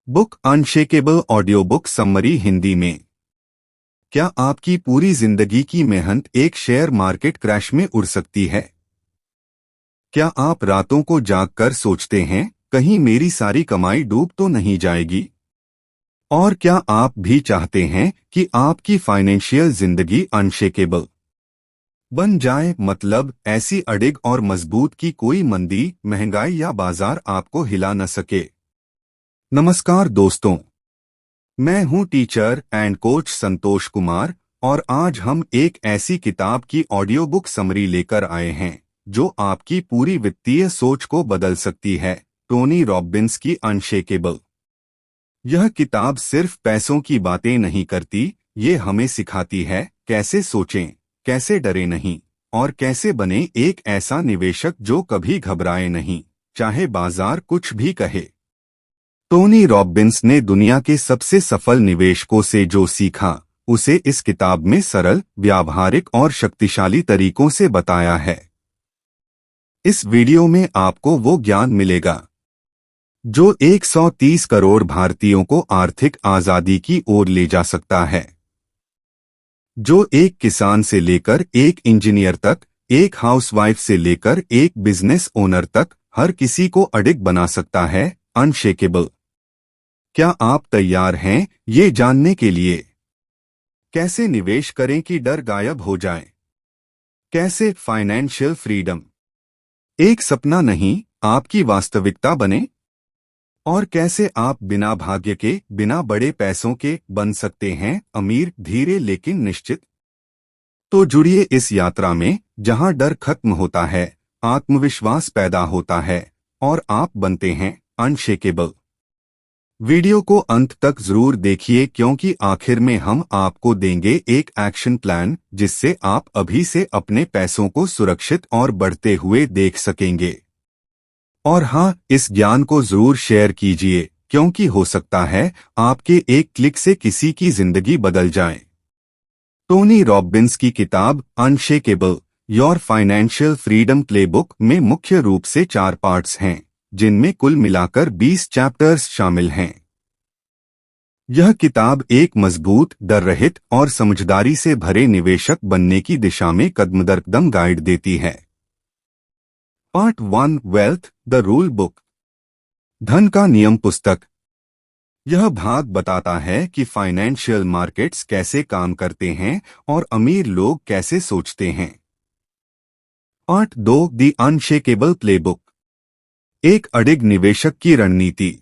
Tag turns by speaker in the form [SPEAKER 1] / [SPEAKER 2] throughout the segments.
[SPEAKER 1] Book unshakeable audio book summary Hindi में। क्या आपकी पूरी जिंदगी की मेहनत एक शेयर मार्केट क्रैश में उड़ सकती है? क्या आप रातों को जागकर सोचते हैं, कहीं मेरी सारी कमाई डूब तो नहीं जाएगी? और क्या आप भी चाहते हैं कि आपकी फाइनेंशियल जिंदगी अनशेकेबल बन जाए, मतलब ऐसी अडिग और मजबूत कि कोई मंदी, महंगाई या बाजार आपको हिला न सके? नमस्कार दोस्तों, मैं हूं teacher and coach Santosh Kumar और आज हम एक ऐसी किताब की ऑडियो बुक समरी लेकर आए हैं जो आपकी पूरी वित्तीय सोच को बदल सकती है। टोनी रॉबिन्स की अनशेकेबल। यह किताब सिर्फ पैसों की बातें नहीं करती, ये हमें सिखाती है कैसे सोचें, कैसे डरे नहीं और कैसे बने एक ऐसा निवेशक जो कभी घबराए नहीं, चाहे बाजार कुछ भी कहे। टोनी रॉबिन्स ने दुनिया के सबसे सफल निवेशकों से जो सीखा, उसे इस किताब में सरल, व्यावहारिक और शक्तिशाली तरीकों से बताया है। इस वीडियो में आपको वो ज्ञान मिलेगा जो 130 करोड़ भारतीयों को आर्थिक आजादी की ओर ले जा सकता है, जो एक किसान से लेकर एक इंजीनियर तक, एक हाउसवाइफ से लेकर एक बिजनेस ओनर तक, हर किसी को अडिग बना सकता है। अनशेकेबल। क्या आप तैयार हैं ये जानने के लिए कैसे निवेश करें कि डर गायब हो जाए? कैसे फाइनेंशियल फ्रीडम एक सपना नहीं, आपकी वास्तविकता बने? और कैसे आप बिना भाग्य के, बिना बड़े पैसों के बन सकते हैं अमीर, धीरे लेकिन निश्चित? तो जुड़िए इस यात्रा में जहां डर खत्म होता है, आत्मविश्वास पैदा होता है और आप बनते हैं अनशेकेबल। वीडियो को अंत तक जरूर देखिए क्योंकि आखिर में हम आपको देंगे एक एक्शन प्लान जिससे आप अभी से अपने पैसों को सुरक्षित और बढ़ते हुए देख सकेंगे। और हाँ, इस ज्ञान को जरूर शेयर कीजिए क्योंकि हो सकता है आपके एक क्लिक से किसी की जिंदगी बदल जाए। टोनी रॉबिन्स की किताब unshakeable your financial freedom playbook में मुख्य रूप से 4 पार्ट्स हैं, जिनमें कुल मिलाकर 20 चैप्टर्स शामिल हैं। यह किताब एक मजबूत, डर रहित और समझदारी से भरे निवेशक बनने की दिशा में कदम दर कदम गाइड देती है। Part 1, wealth the rule book, धन का नियम पुस्तक। यह भाग बताता है कि फाइनेंशियल मार्केट्स कैसे काम करते हैं और अमीर लोग कैसे सोचते हैं। पार्ट 2, द अनशेकेबल प्लेबुक, एक अडिग निवेशक की रणनीति।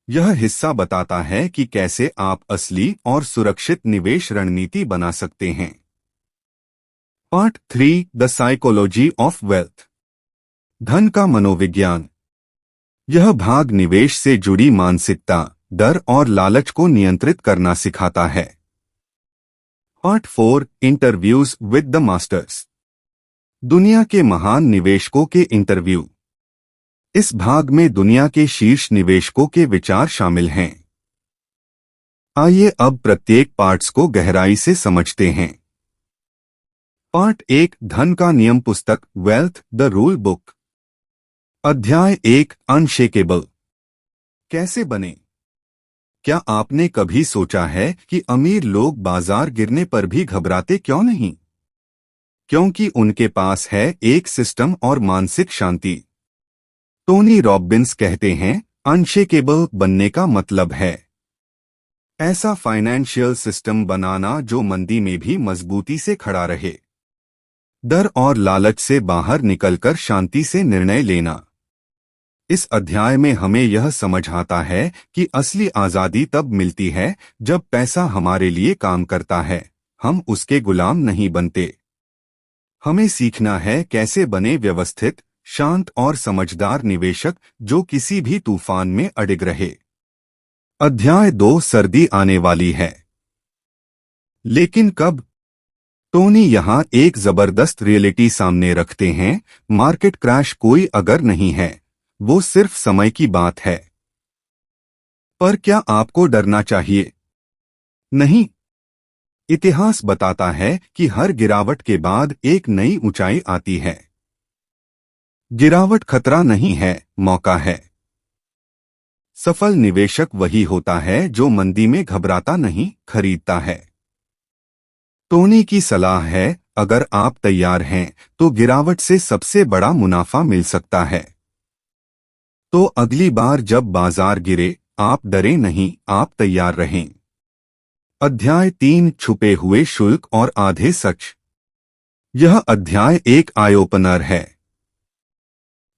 [SPEAKER 1] यह हिस्सा बताता है कि कैसे आप असली और सुरक्षित निवेश रणनीति बना सकते हैं। Part 3, the psychology of wealth, धन का मनोविज्ञान। यह भाग निवेश से जुड़ी मानसिकता, डर और लालच को नियंत्रित करना सिखाता है। Part 4, interviews with the masters, दुनिया के महान निवेशकों के इंटरव्यू। इस भाग में दुनिया के शीर्ष निवेशकों के विचार शामिल हैं। आइए अब प्रत्येक पार्ट्स को गहराई से समझते हैं। पार्ट 1, धन का नियम पुस्तक, वेल्थ द रूल बुक। अध्याय 1, अनशेकेबल, कैसे बने? क्या आपने कभी सोचा है कि अमीर लोग बाजार गिरने पर भी घबराते क्यों नहीं? क्योंकि उनके पास है एक सिस्टम और मानसिक शांति। टोनी रॉबिन्स कहते हैं, अनशेकेबल बनने का मतलब है ऐसा फाइनेंशियल सिस्टम बनाना जो मंदी में भी मजबूती से खड़ा रहे, डर और लालच से बाहर निकलकर शांति से निर्णय लेना। इस अध्याय में हमें यह समझ आता है कि असली आजादी तब मिलती है जब पैसा हमारे लिए काम करता है, हम उसके गुलाम नहीं बनते। हमें सीखना है कैसे बने व्यवस्थित, शांत और समझदार निवेशक जो किसी भी तूफान में अडिग रहे। अध्याय 2, सर्दी आने वाली है, लेकिन कब? टोनी यहां एक जबरदस्त रियलिटी सामने रखते हैं, मार्केट क्रैश कोई अगर नहीं है, वो सिर्फ समय की बात है। पर क्या आपको डरना चाहिए? नहीं। इतिहास बताता है कि हर गिरावट के बाद एक नई ऊंचाई आती है। गिरावट खतरा नहीं है, मौका है। सफल निवेशक वही होता है जो मंदी में घबराता नहीं, खरीदता है। टोनी की सलाह है, अगर आप तैयार हैं तो गिरावट से सबसे बड़ा मुनाफा मिल सकता है। तो अगली बार जब बाजार गिरे, आप डरे नहीं, आप तैयार रहें। अध्याय 3, छुपे हुए शुल्क और आधे सच। यह अध्याय एक आई ओपनर है।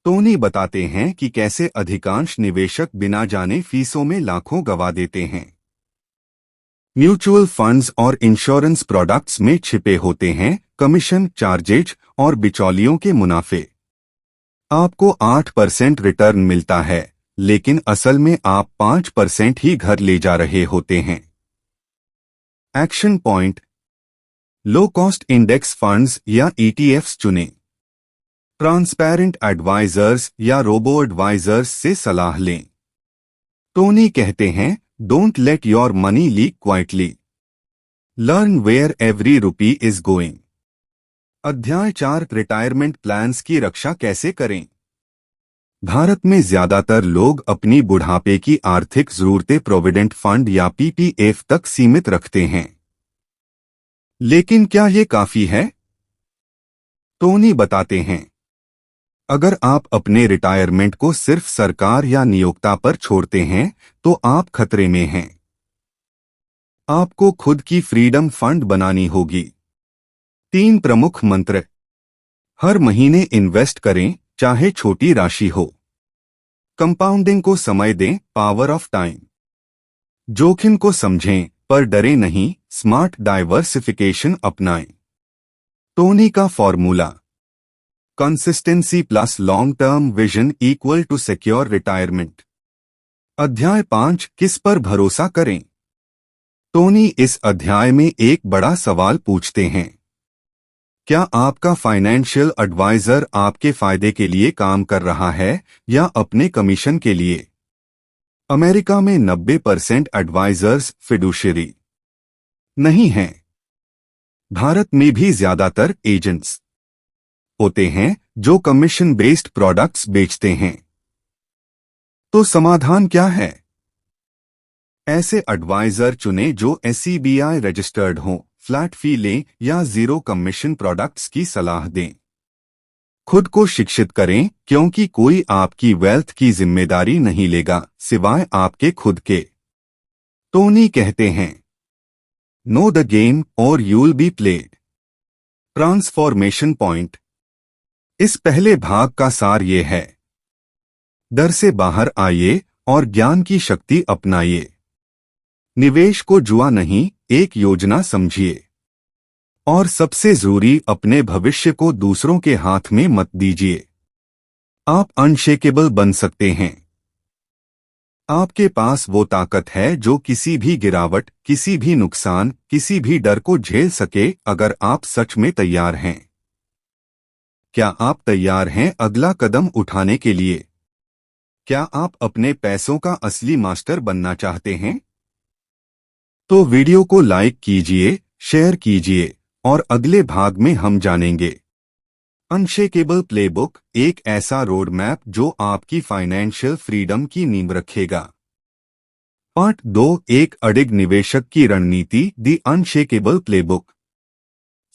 [SPEAKER 1] टोनी बताते हैं कि कैसे अधिकांश निवेशक बिना जाने फीसों में लाखों गवा देते हैं। म्यूचुअल फंड्स और इंश्योरेंस प्रोडक्ट्स में छिपे होते हैं कमीशन, चार्जेज और बिचौलियों के मुनाफे। आपको 8% रिटर्न मिलता है, लेकिन असल में आप 5% ही घर ले जा रहे होते हैं। Action point: low cost index funds या ईटीएफ्स चुनें। ट्रांसपेरेंट एडवाइजर्स या रोबो एडवाइजर्स से सलाह लें। टोनी कहते हैं, don't let your money leak quietly, learn where every rupee is going. अध्याय 4, रिटायरमेंट प्लान्स की रक्षा कैसे करें। भारत में ज्यादातर लोग अपनी बुढ़ापे की आर्थिक जरूरतें प्रोविडेंट फंड या पीपीएफ तक सीमित रखते हैं। लेकिन क्या ये काफी है? टोनी बताते हैं, अगर आप अपने रिटायरमेंट को सिर्फ सरकार या नियोक्ता पर छोड़ते हैं तो आप खतरे में हैं। आपको खुद की फ्रीडम फंड बनानी होगी। 3 प्रमुख मंत्र: हर महीने इन्वेस्ट करें, चाहे छोटी राशि हो। कंपाउंडिंग को समय दें, पावर ऑफ टाइम। जोखिम को समझें पर डरे नहीं, स्मार्ट डाइवर्सिफिकेशन अपनाएं। टोनी का formula: consistency plus long term vision equal to secure retirement. अध्याय 5, किस पर भरोसा करें। टोनी इस अध्याय में एक बड़ा सवाल पूछते हैं, क्या आपका फाइनेंशियल एडवाइजर आपके फायदे के लिए काम कर रहा है या अपने कमीशन के लिए? अमेरिका में 90% एडवाइजर्स फिडुशियरी नहीं हैं। भारत में भी ज्यादातर एजेंट्स होते हैं जो कमीशन बेस्ड प्रोडक्ट्स बेचते हैं। तो समाधान क्या है? ऐसे एडवाइजर चुनें जो एससीबीआई रजिस्टर्ड हों, फ्लैट फी लें या जीरो कमीशन प्रोडक्ट्स की सलाह दें। खुद को शिक्षित करें, क्योंकि कोई आपकी वेल्थ की जिम्मेदारी नहीं लेगा सिवाय आपके खुद के। टोनी कहते हैं, नो द गेम और you'll be played. Transformation point. इस पहले भाग का सार ये है, डर से बाहर आइए और ज्ञान की शक्ति अपनाइए। निवेश को जुआ नहीं, एक योजना समझिए। और सबसे जरूरी, अपने भविष्य को दूसरों के हाथ में मत दीजिए। आप अनशेकेबल बन सकते हैं। आपके पास वो ताकत है जो किसी भी गिरावट, किसी भी नुकसान, किसी भी डर को झेल सके, अगर आप सच में तैयार हैं। क्या आप तैयार हैं अगला कदम उठाने के लिए? क्या आप अपने पैसों का असली मास्टर बनना चाहते हैं? तो वीडियो को लाइक कीजिए, शेयर कीजिए और अगले भाग में हम जानेंगे अनशेकेबल प्लेबुक, एक ऐसा रोड मैप जो आपकी फाइनेंशियल फ्रीडम की नींव रखेगा। पार्ट 2, एक अडिग निवेशक की रणनीति, द अनशेकेबल प्लेबुक।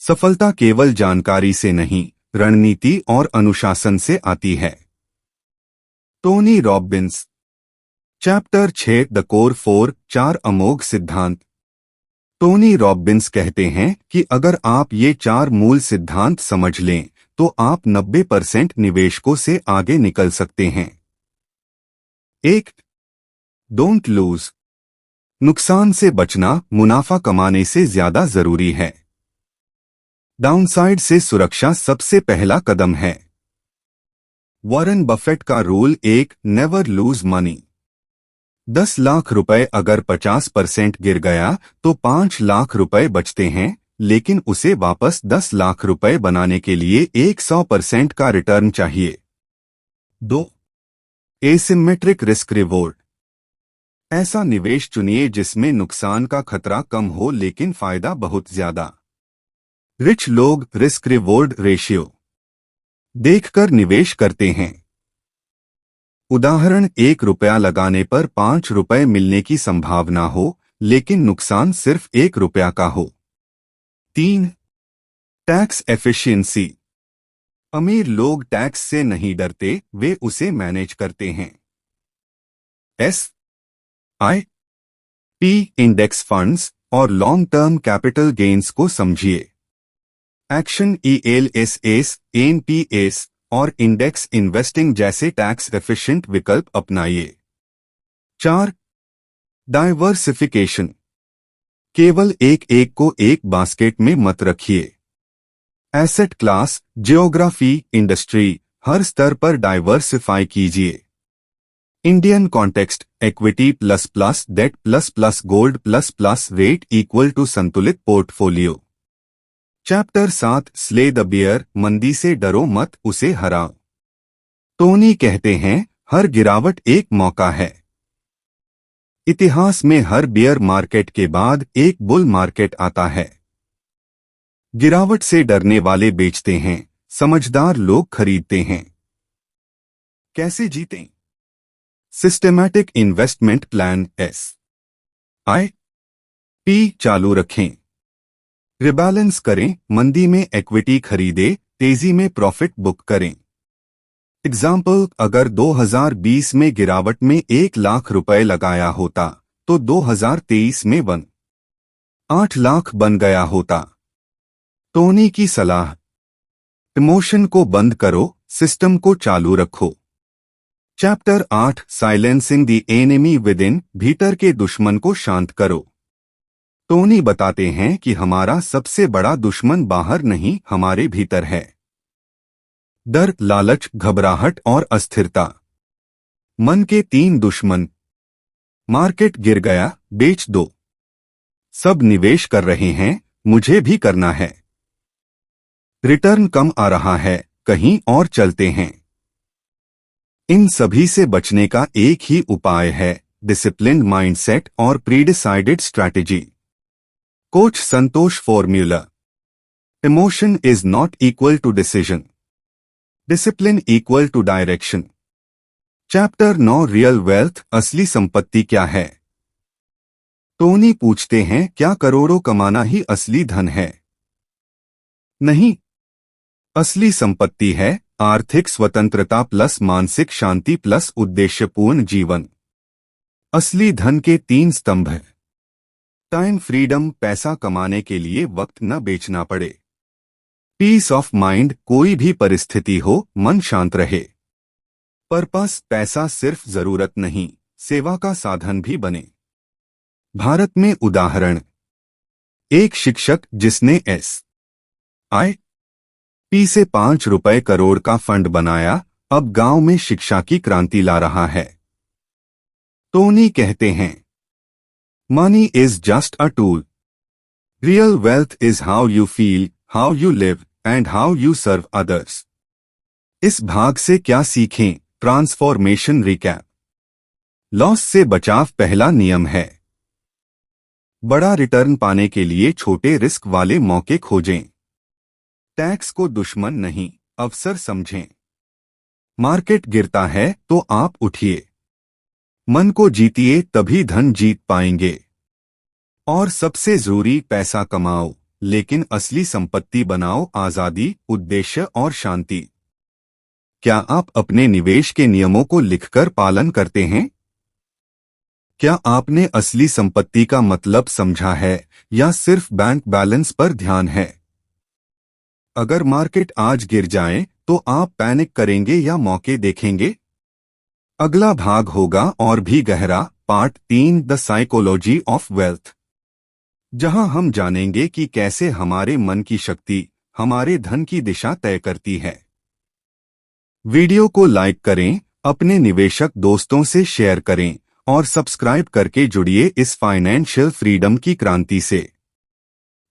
[SPEAKER 1] सफलता केवल जानकारी से नहीं, रणनीति और अनुशासन से आती है। Tony Robbins. Chapter 6, the core 4, 4 अमोघ सिद्धांत। टोनी रॉबिन्स कहते हैं कि अगर आप ये 4 मूल सिद्धांत समझ लें तो आप 90% निवेशकों से आगे निकल सकते हैं। 1. Don't lose. नुकसान से बचना मुनाफा कमाने से ज्यादा जरूरी है। डाउनसाइड से सुरक्षा सबसे पहला कदम है। वॉरेन बफेट का rule 1, never lose money. 10 lakh रुपए अगर 50% गिर गया तो 5 लाख रुपए बचते हैं, लेकिन उसे वापस 10 लाख रुपए बनाने के लिए 100% का रिटर्न चाहिए। 2. Asymmetric risk reward. ऐसा निवेश चुनिए जिसमें नुकसान का खतरा कम हो लेकिन फायदा बहुत ज्यादा। रिच लोग रिस्क रिवॉर्ड रेशियो देखकर निवेश करते हैं। उदाहरण, 1 रुपया लगाने पर 5 रुपए मिलने की संभावना हो लेकिन नुकसान सिर्फ 1 रुपया का हो। 3. Tax efficiency. अमीर लोग टैक्स से नहीं डरते, वे उसे मैनेज करते हैं। SIP इंडेक्स फंड्स और लॉन्ग टर्म कैपिटल गेन्स को समझिए। एक्शन ELSS, NPS और इंडेक्स इन्वेस्टिंग जैसे टैक्स एफिशिएंट विकल्प अपनाइए। 4. डाइवर्सिफिकेशन। केवल एक को एक बास्केट में मत रखिए। एसेट क्लास, जियोग्राफी, इंडस्ट्री, हर स्तर पर डाइवर्सिफाई कीजिए। Indian context, equity plus plus debt plus plus gold plus plus rate equal to संतुलित portfolio. Chapter 7, slay the bear, मंदी से डरो मत, उसे हराओ। टोनी कहते हैं, हर गिरावट एक मौका है। इतिहास में हर बियर मार्केट के बाद एक बुल मार्केट आता है। गिरावट से डरने वाले बेचते हैं, समझदार लोग खरीदते हैं। कैसे जीतें? सिस्टेमैटिक इन्वेस्टमेंट प्लान SIP चालू रखें। रिबैलेंस करें, मंदी में इक्विटी खरीदे, तेजी में प्रॉफिट बुक करें। एग्जाम्पल, अगर 2020 में गिरावट में 1 लाख रुपए लगाया होता तो 2023 में 8 लाख बन गया होता। टोनी की सलाह, इमोशन को बंद करो, सिस्टम को चालू रखो। Chapter 8, silencing the enemy within, भीतर के दुश्मन को शांत करो। टोनी बताते हैं कि हमारा सबसे बड़ा दुश्मन बाहर नहीं, हमारे भीतर है। डर, लालच, घबराहट और अस्थिरता। मन के 3 दुश्मन। मार्केट गिर गया, बेच दो। सब निवेश कर रहे हैं, मुझे भी करना है। रिटर्न कम आ रहा है, कहीं और चलते हैं। इन सभी से बचने का एक ही उपाय है, डिसिप्लिन्ड माइंडसेट और predecided strategy. Coach Santosh formula. Emotion is not equal to decision, discipline equal to direction. Chapter 9, real wealth, असली संपत्ति क्या है? टोनी पूछते हैं, क्या करोड़ों कमाना ही असली धन है? नहीं, असली संपत्ति है आर्थिक स्वतंत्रता प्लस मानसिक शांति प्लस उद्देश्यपूर्ण जीवन। असली धन के 3 स्तंभ हैं। टाइम फ्रीडम, पैसा कमाने के लिए वक्त न बेचना पड़े। पीस ऑफ माइंड, कोई भी परिस्थिति हो मन शांत रहे। पर्पस, पैसा सिर्फ जरूरत नहीं, सेवा का साधन भी बने। भारत में उदाहरण, एक शिक्षक जिसने SIP से 5 रुपए करोड़ का फंड बनाया, अब गांव में शिक्षा की क्रांति ला रहा है। टोनी कहते हैं, money is just a tool, real wealth is how you feel, how you live and how you serve others. इस भाग से क्या सीखें? Transformation recap. लॉस से बचाव पहला नियम है। बड़ा रिटर्न पाने के लिए छोटे रिस्क वाले मौके खोजें। टैक्स को दुश्मन नहीं, अवसर समझें। मार्केट गिरता है तो आप उठिए। मन को जीतिए, तभी धन जीत पाएंगे। और सबसे जरूरी, पैसा कमाओ लेकिन असली संपत्ति बनाओ, आजादी, उद्देश्य और शांति। क्या आप अपने निवेश के नियमों को लिखकर पालन करते हैं? क्या आपने असली संपत्ति का मतलब समझा है या सिर्फ बैंक बैलेंस पर ध्यान है? अगर मार्केट आज गिर जाए तो आप पैनिक करेंगे या मौके देखेंगे? अगला भाग होगा और भी गहरा, part 3, the psychology of wealth, जहां हम जानेंगे कि कैसे हमारे मन की शक्ति हमारे धन की दिशा तय करती है। वीडियो को लाइक करें, अपने निवेशक दोस्तों से शेयर करें और सब्सक्राइब करके जुड़िए इस फाइनेंशियल फ्रीडम की क्रांति से,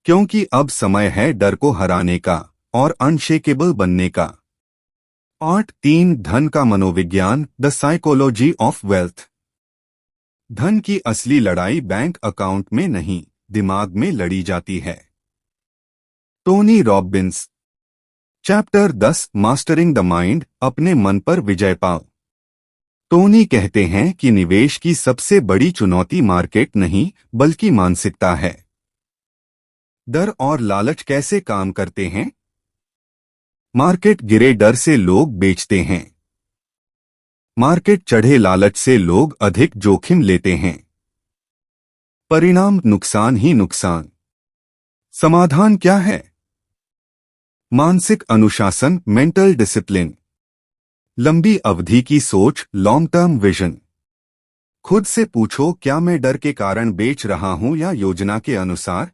[SPEAKER 1] क्योंकि अब समय है डर को हराने का और अनशेकेबल बनने का। पार्ट 3, धन का मनोविज्ञान, द साइकोलॉजी ऑफ वेल्थ। धन की असली लड़ाई बैंक अकाउंट में नहीं, दिमाग में लड़ी जाती है। Tony Robbins. Chapter 10, mastering the mind, अपने मन पर विजय पाओ। टोनी कहते हैं कि निवेश की सबसे बड़ी चुनौती मार्केट नहीं बल्कि मानसिकता है। डर और लालच कैसे काम करते हैं? मार्केट गिरे डर से लोग बेचते हैं। मार्केट चढ़े लालच से लोग अधिक जोखिम लेते हैं। परिणाम नुकसान ही नुकसान। समाधान क्या है? मानसिक अनुशासन, मेंटल डिसिप्लिन, लंबी अवधि की सोच, लॉन्ग टर्म विजन। खुद से पूछो, क्या मैं डर के कारण बेच रहा हूं या योजना के अनुसार?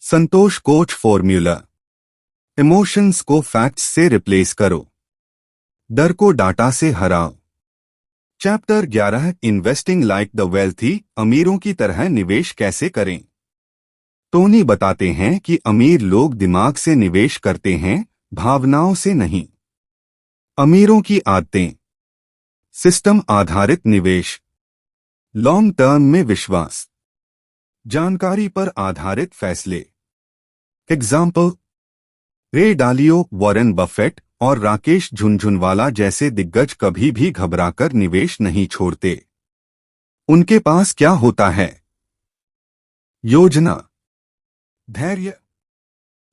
[SPEAKER 1] Santosh coach formula. इमोशंस को फैक्ट्स से रिप्लेस करो, डर को डाटा से हराओ। Chapter 11, investing like the wealthy, अमीरों की तरह निवेश कैसे करें। टोनी बताते हैं कि अमीर लोग दिमाग से निवेश करते हैं, भावनाओं से नहीं। अमीरों की आदतें, सिस्टम आधारित निवेश, लॉन्ग टर्म में विश्वास, जानकारी पर आधारित फैसले। एग्जाम्पल, रे डालियो, वॉरेन बफेट और राकेश झुनझुनवाला जैसे दिग्गज कभी भी घबराकर निवेश नहीं छोड़ते। उनके पास क्या होता है? योजना, धैर्य,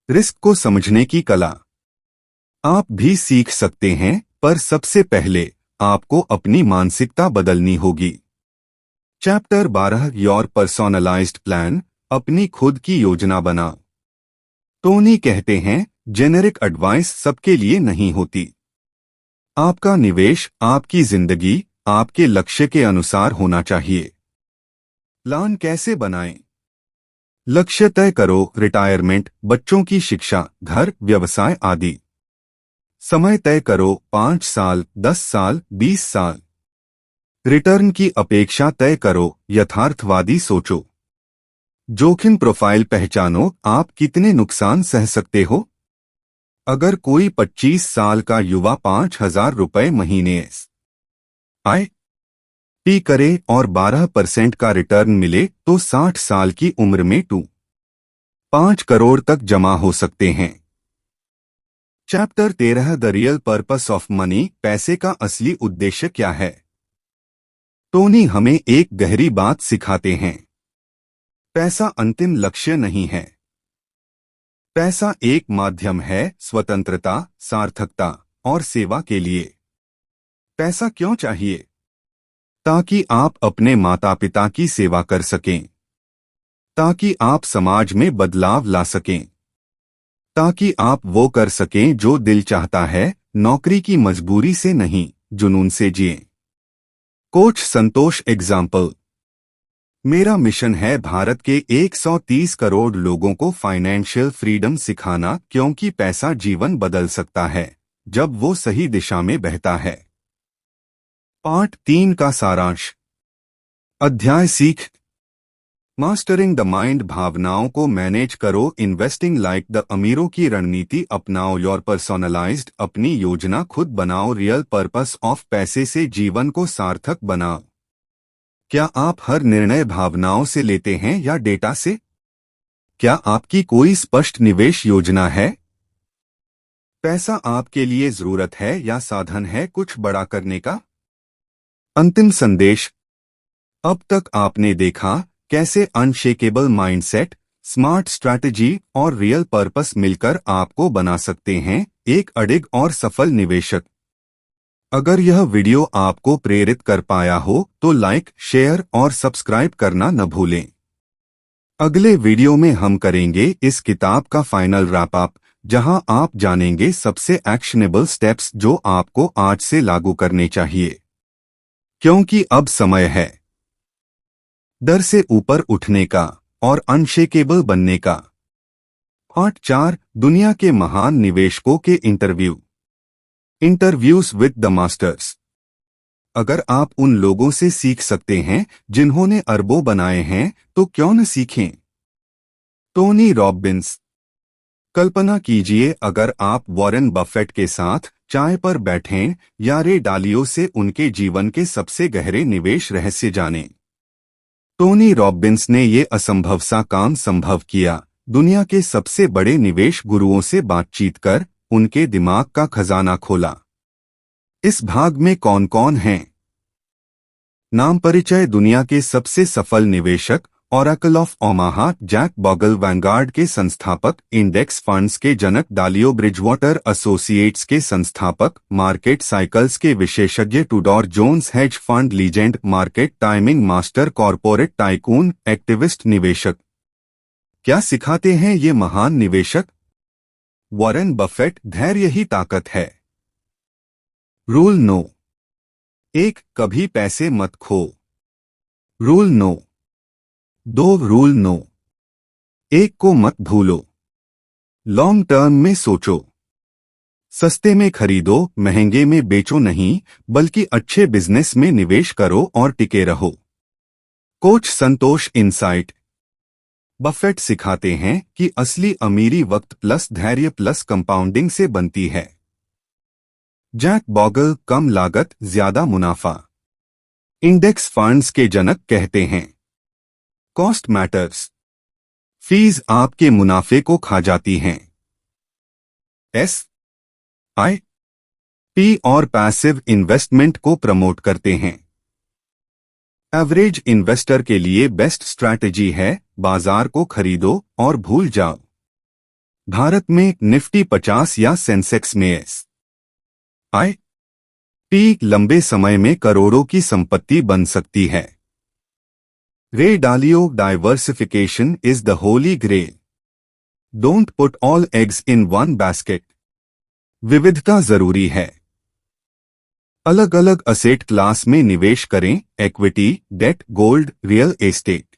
[SPEAKER 1] रिस्क को समझने की कला। आप भी सीख सकते हैं, पर सबसे पहले आपको अपनी मानसिकता बदलनी होगी। चैप्टर 12, योर पर्सोनलाइज्ड प्लान, अपनी खुद की योजना बनाओ। टोनी कहते हैं, जेनेरिक एडवाइस सबके लिए नहीं होती। आपका निवेश, आपकी जिंदगी, आपके लक्ष्य के अनुसार होना चाहिए। प्लान कैसे बनाएं? लक्ष्य तय करो, रिटायरमेंट, बच्चों की शिक्षा, घर, व्यवसाय आदि। समय तय करो, 5 साल, 10 साल, 20 साल। रिटर्न की अपेक्षा तय करो, यथार्थवादी सोचो। जोखिम प्रोफाइल पहचानो, आप कितने नुकसान सह सकते हो। अगर कोई 25 साल का युवा 5,000 रुपए महीने आय टी करे और 12% का रिटर्न मिले तो 60 साल की उम्र में 5 करोड़ तक जमा हो सकते हैं। Chapter 13, the real purpose of money, पैसे का असली उद्देश्य क्या है। टोनी हमें एक गहरी बात सिखाते हैं। पैसा अंतिम लक्ष्य नहीं है। पैसा एक माध्यम है, स्वतंत्रता, सार्थकता और सेवा के लिए। पैसा क्यों चाहिए? ताकि आप अपने माता पिता की सेवा कर सकें, ताकि आप समाज में बदलाव ला सकें, ताकि आप वो कर सकें जो दिल चाहता है, नौकरी की मजबूरी से नहीं, जुनून से जिएं। कोच संतोष एग्जाम्पल, मेरा मिशन है भारत के 130 करोड़ लोगों को फाइनेंशियल फ्रीडम सिखाना, क्योंकि पैसा जीवन बदल सकता है जब वो सही दिशा में बहता है। पार्ट 3 का सारांश। अध्याय सीख, मास्टरिंग द माइंड, भावनाओं को मैनेज करो, इन्वेस्टिंग लाइक द अमीरों की रणनीति अपनाओ, योर पर्सोनलाइज्ड, अपनी योजना खुद बनाओ, रियल पर्पस ऑफ, पैसे से जीवन को सार्थक बनाओ। क्या आप हर निर्णय भावनाओं से लेते हैं या डेटा से? क्या आपकी कोई स्पष्ट निवेश योजना है? पैसा आपके लिए जरूरत है या साधन है कुछ बड़ा करने का? अंतिम संदेश, अब तक आपने देखा कैसे अनशेकेबल माइंडसेट, स्मार्ट स्ट्रैटेजी और रियल पर्पस मिलकर आपको बना सकते हैं एक अडिग और सफल निवेशक। अगर यह वीडियो आपको प्रेरित कर पाया हो तो लाइक, शेयर और सब्सक्राइब करना न भूलें। अगले वीडियो में हम करेंगे इस किताब का फाइनल रैप अप, जहां आप जानेंगे सबसे एक्शनेबल स्टेप्स जो आपको आज से लागू करने चाहिए, क्योंकि अब समय है डर से ऊपर उठने का और अनशेकेबल बनने का। पार्ट 4, दुनिया के महान निवेशकों के इंटरव्यूज विद द मास्टर्स। अगर आप उन लोगों से सीख सकते हैं जिन्होंने अरबों बनाए हैं तो क्यों न सीखें। Tony Robbins. कल्पना कीजिए अगर आप वॉरेन बफेट के साथ चाय पर बैठें या रे डालियो से उनके जीवन के सबसे गहरे निवेश रहस्य जानें। टोनी रॉबिन्स ने ये असंभव सा काम संभव किया, दुनिया के सबसे बड़े निवेश गुरुओं से बातचीत कर उनके दिमाग का खजाना खोला। इस भाग में कौन कौन हैं? नाम परिचय दुनिया के सबसे सफल निवेशक, Oracle of Omaha, Jack Bogle, Vanguard के संस्थापक, इंडेक्स फंड्स के जनक, डालियो ब्रिजवाटर एसोसिएट्स के संस्थापक, मार्केट साइकिल्स के विशेषज्ञ, Tudor Jones hedge fund legend, market timing master, corporate tycoon, activist निवेशक। क्या सिखाते हैं ये महान निवेशक? वॉरेन बफेट, धैर्य ही ताकत है। रूल 9। 1. कभी पैसे मत खो। रूल 9। 2. रूल 9। 1 को मत भूलो। लॉन्ग टर्म में सोचो। सस्ते में खरीदो, महंगे में बेचो नहीं, बल्कि अच्छे बिजनेस में निवेश करो और टिके रहो। कोच संतोष इनसाइट। बफेट सिखाते हैं कि असली अमीरी वक्त प्लस धैर्य प्लस कंपाउंडिंग से बनती है। जैक बोगल, कम लागत ज्यादा मुनाफा। इंडेक्स फंड्स के जनक कहते हैं, कॉस्ट मैटर्स। फीस आपके मुनाफे को खा जाती हैं। SIP और पैसिव इन्वेस्टमेंट को प्रमोट करते हैं। एवरेज इन्वेस्टर के लिए बेस्ट स्ट्रैटेजी है, बाजार को खरीदो और भूल जाओ। भारत में निफ्टी 50 या सेंसेक्स में SIP लंबे समय में करोड़ों की संपत्ति बन सकती है। Ray Dalio, diversification is the holy grail. Don't put all eggs in one basket. विविधता जरूरी है। अलग अलग असेट क्लास में निवेश करें, equity, debt, gold, real estate.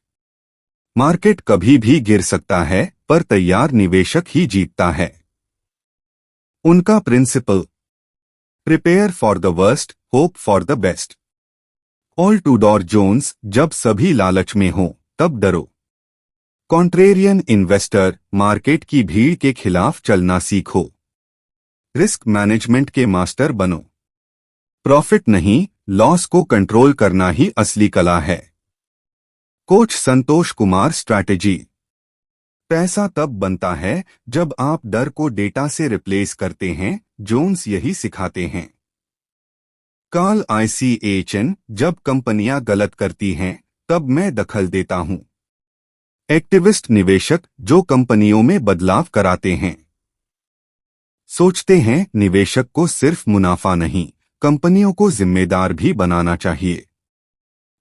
[SPEAKER 1] Market कभी भी गिर सकता है, पर तैयार निवेशक ही जीतता है। उनका principle, prepare for the worst, hope for the best. All Tudor Jones, जब सभी लालच में हो तब डरो। कॉन्ट्रेरियन इन्वेस्टर, मार्केट की भीड़ के खिलाफ चलना सीखो। रिस्क मैनेजमेंट के मास्टर बनो। प्रॉफिट नहीं, लॉस को कंट्रोल करना ही असली कला है। Coach Santosh Kumar strategy. पैसा तब बनता है जब आप डर को डेटा से रिप्लेस करते हैं। जोन्स यही सिखाते हैं। कार्ल ICHN, जब कंपनियां गलत करती हैं तब मैं दखल देता हूं। एक्टिविस्ट निवेशक, जो कंपनियों में बदलाव कराते हैं। सोचते हैं निवेशक को सिर्फ मुनाफा नहीं, कंपनियों को जिम्मेदार भी बनाना चाहिए।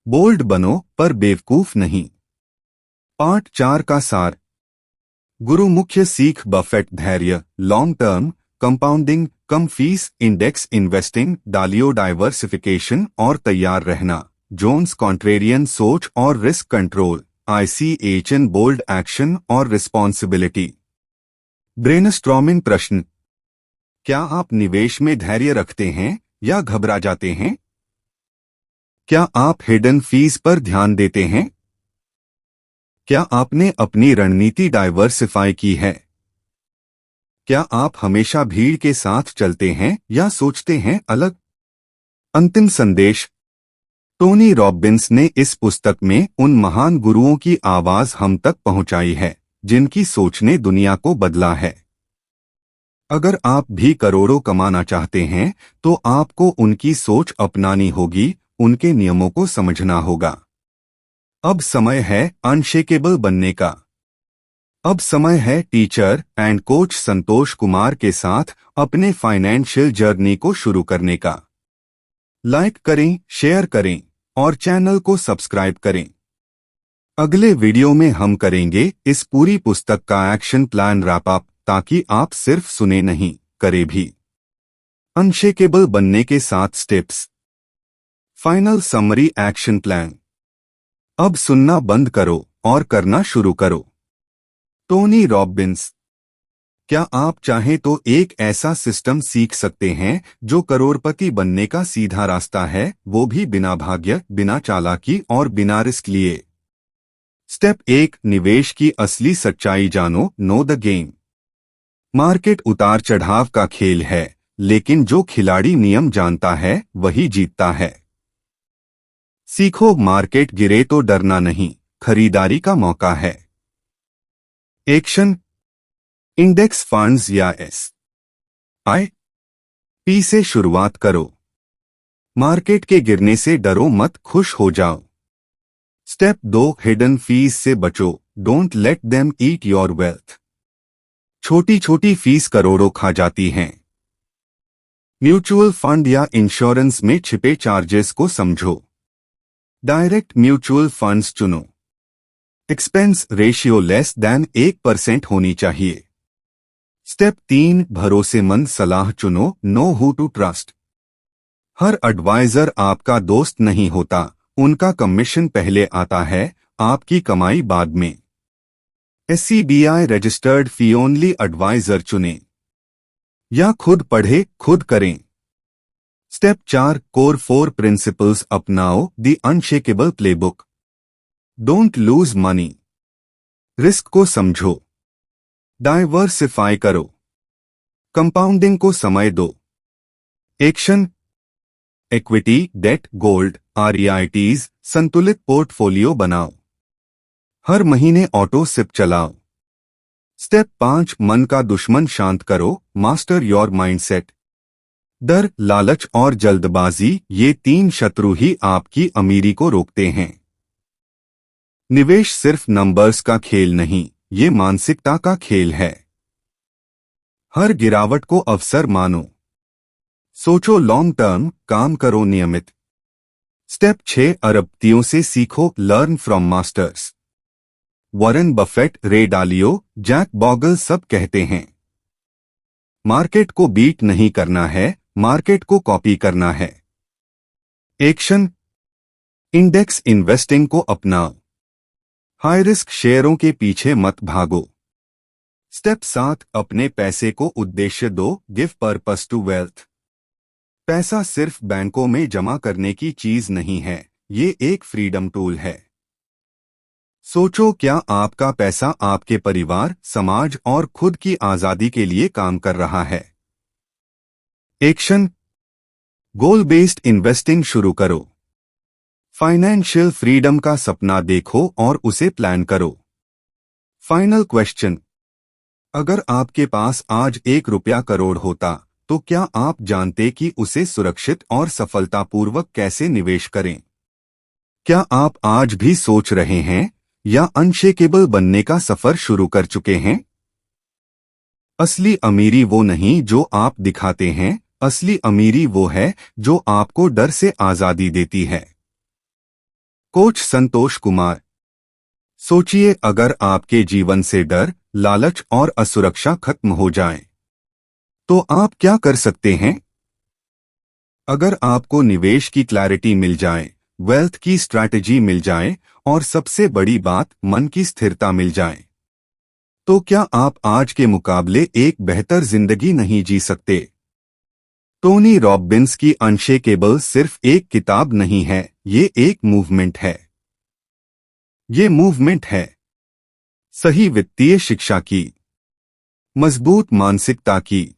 [SPEAKER 1] बोल्ड बनो, पर बेवकूफ नहीं। पार्ट 4 का सार। गुरु मुख्य सीख, बफेट, धैर्य, लॉन्ग टर्म, कंपाउंडिंग, कम fees, index investing, Dalio diversification और तैयार रहना। जोन्स कॉन्ट्रेरियन सोच और risk control. ICHN bold action और रिस्पॉन्सिबिलिटी। ब्रेनस्टॉर्मिंग प्रश्न। क्या आप निवेश में धैर्य रखते हैं या घबरा जाते हैं? क्या आप हिडन फीस पर ध्यान देते हैं? क्या आपने अपनी रणनीति डाइवर्सिफाई की है? क्या आप हमेशा भीड़ के साथ चलते हैं या सोचते हैं अलग? अंतिम संदेश। टोनी रॉबिन्स ने इस पुस्तक में उन महान गुरुओं की आवाज हम तक पहुंचाई है, जिनकी सोच ने दुनिया को बदला है। अगर आप भी करोड़ों कमाना चाहते हैं, तो आपको उनकी सोच अपनानी होगी, उनके नियमों को समझना होगा। अब समय है अनशेकेबल बनने का। अब समय है teacher and coach Santosh Kumar के साथ अपने फाइनेंशियल जर्नी को शुरू करने का। लाइक करें, शेयर करें और चैनल को सब्सक्राइब करें। अगले वीडियो में हम करेंगे इस पूरी पुस्तक का एक्शन प्लान रैप अप, ताकि आप सिर्फ सुने नहीं, करे भी। अनशेकेबल बनने के 7 steps. Final summary action plan. अब सुनना बंद करो और करना शुरू करो। Tony Robbins. क्या आप चाहें तो एक ऐसा सिस्टम सीख सकते हैं जो करोड़पति बनने का सीधा रास्ता है, वो भी बिना भाग्य, बिना चालाकी और बिना रिस्क लिए। स्टेप 1, निवेश की असली सच्चाई जानो, नो द गेम। मार्केट उतार चढ़ाव का खेल है, लेकिन जो खिलाड़ी नियम जानता है वही जीतता है। सीखो, मार्केट गिरे तो डरना नहीं, खरीदारी का मौका है। एक्शन। इंडेक्स फंड्स या SIP से शुरुआत करो। मार्केट के गिरने से डरो मत, खुश हो जाओ। स्टेप 2, हिडन फीस से बचो, don't let them eat your wealth. छोटी छोटी फीस करोड़ों खा जाती हैं। म्यूचुअल फंड या इंश्योरेंस में छिपे चार्जेस को समझो। डायरेक्ट म्यूचुअल फंड्स चुनो। एक्सपेंस रेशियो लेस देन 1% होनी चाहिए। स्टेप 3, भरोसेमंद सलाह चुनो, नो हु टू ट्रस्ट। हर एडवाइजर आपका दोस्त नहीं होता, उनका कमीशन पहले आता है, आपकी कमाई बाद में। SCBI registered fee only advisor चुनें या खुद पढ़े खुद करें। स्टेप 4, कोर 4 प्रिंसिपल्स अपनाओ, the unshakeable playbook. Don't lose money. Risk को समझो। डाइवर्सिफाई करो। कंपाउंडिंग को समय दो। Action, equity, debt, gold, REITs, संतुलित पोर्टफोलियो बनाओ। हर महीने ऑटो सिप चलाओ। स्टेप 5, मन का दुश्मन शांत करो, मास्टर योर माइंडसेट। डर, लालच और जल्दबाजी, ये 3 शत्रु ही आपकी अमीरी को रोकते हैं। निवेश सिर्फ नंबर्स का खेल नहीं, ये मानसिकता का खेल है। हर गिरावट को अवसर मानो। सोचो लॉन्ग टर्म, काम करो नियमित। स्टेप 6, अरबपतियों से सीखो, learn from masters. Warren Buffett, रे डालियो, जैक बॉगल सब कहते हैं, मार्केट को बीट नहीं करना है, मार्केट को कॉपी करना है। एक्शन, इंडेक्स इन्वेस्टिंग को अपनाओ। हाई रिस्क शेयरों के पीछे मत भागो। स्टेप 7, अपने पैसे को उद्देश्य दो, गिव पर्पस टू वेल्थ। पैसा सिर्फ बैंकों में जमा करने की चीज नहीं है, ये एक फ्रीडम टूल है। सोचो, क्या आपका पैसा आपके परिवार, समाज और खुद की आजादी के लिए काम कर रहा है। एक्शन, गोल बेस्ड इन्वेस्टिंग शुरू करो। फाइनेंशियल फ्रीडम का सपना देखो और उसे प्लान करो। फाइनल क्वेश्चन, अगर आपके पास आज 1 रुपया करोड़ होता तो क्या आप जानते कि उसे सुरक्षित और सफलतापूर्वक कैसे निवेश करें? क्या आप आज भी सोच रहे हैं या अनशेकेबल बनने का सफर शुरू कर चुके हैं? असली अमीरी वो नहीं जो आप दिखाते हैं, असली अमीरी वो है जो आपको डर से आजादी देती है। कोच संतोष कुमार। सोचिए, अगर आपके जीवन से डर, लालच और असुरक्षा खत्म हो जाएं, तो आप क्या कर सकते हैं? अगर आपको निवेश की क्लैरिटी मिल जाए, वेल्थ की स्ट्रैटेजी मिल जाए और सबसे बड़ी बात मन की स्थिरता मिल जाए, तो क्या आप आज के मुकाबले एक बेहतर जिंदगी नहीं जी सकते? टोनी रॉबिन्स की अनशेकेबल सिर्फ एक किताब नहीं है, ये एक मूवमेंट है। ये मूवमेंट है सही वित्तीय शिक्षा की, मजबूत मानसिकता की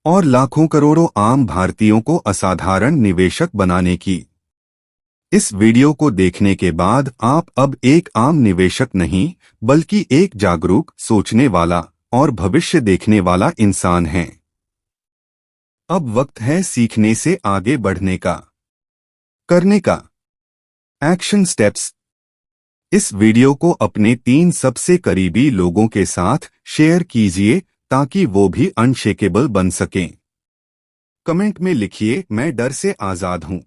[SPEAKER 1] और लाखों करोड़ों आम भारतीयों को असाधारण निवेशक बनाने की। इस वीडियो को देखने के बाद आप अब एक आम निवेशक नहीं, बल्कि एक जागरूक, सोचने वाला और भविष्य देखने वाला इंसान हैं। अब वक्त है सीखने से आगे बढ़ने का, करने का। Action steps. इस वीडियो को अपने 3 सबसे करीबी लोगों के साथ शेयर कीजिए ताकि वो भी अनशेकेबल बन सकें। कमेंट में लिखिए, मैं डर से आजाद हूं।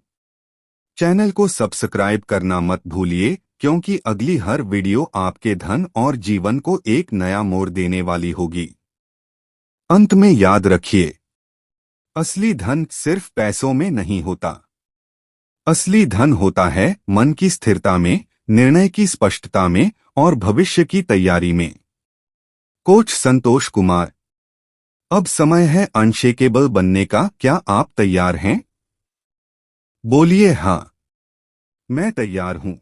[SPEAKER 1] चैनल को सब्सक्राइब करना मत भूलिए, क्योंकि अगली हर वीडियो आपके धन और जीवन को एक नया मोड़ देने वाली होगी। अंत में याद रखिए, असली धन सिर्फ पैसों में नहीं होता। असली धन होता है मन की स्थिरता में, निर्णय की स्पष्टता में और भविष्य की तैयारी में। कोच संतोष कुमार। अब समय है अनशेकेबल बनने का, क्या आप तैयार हैं? बोलिए हाँ, मैं तैयार हूं।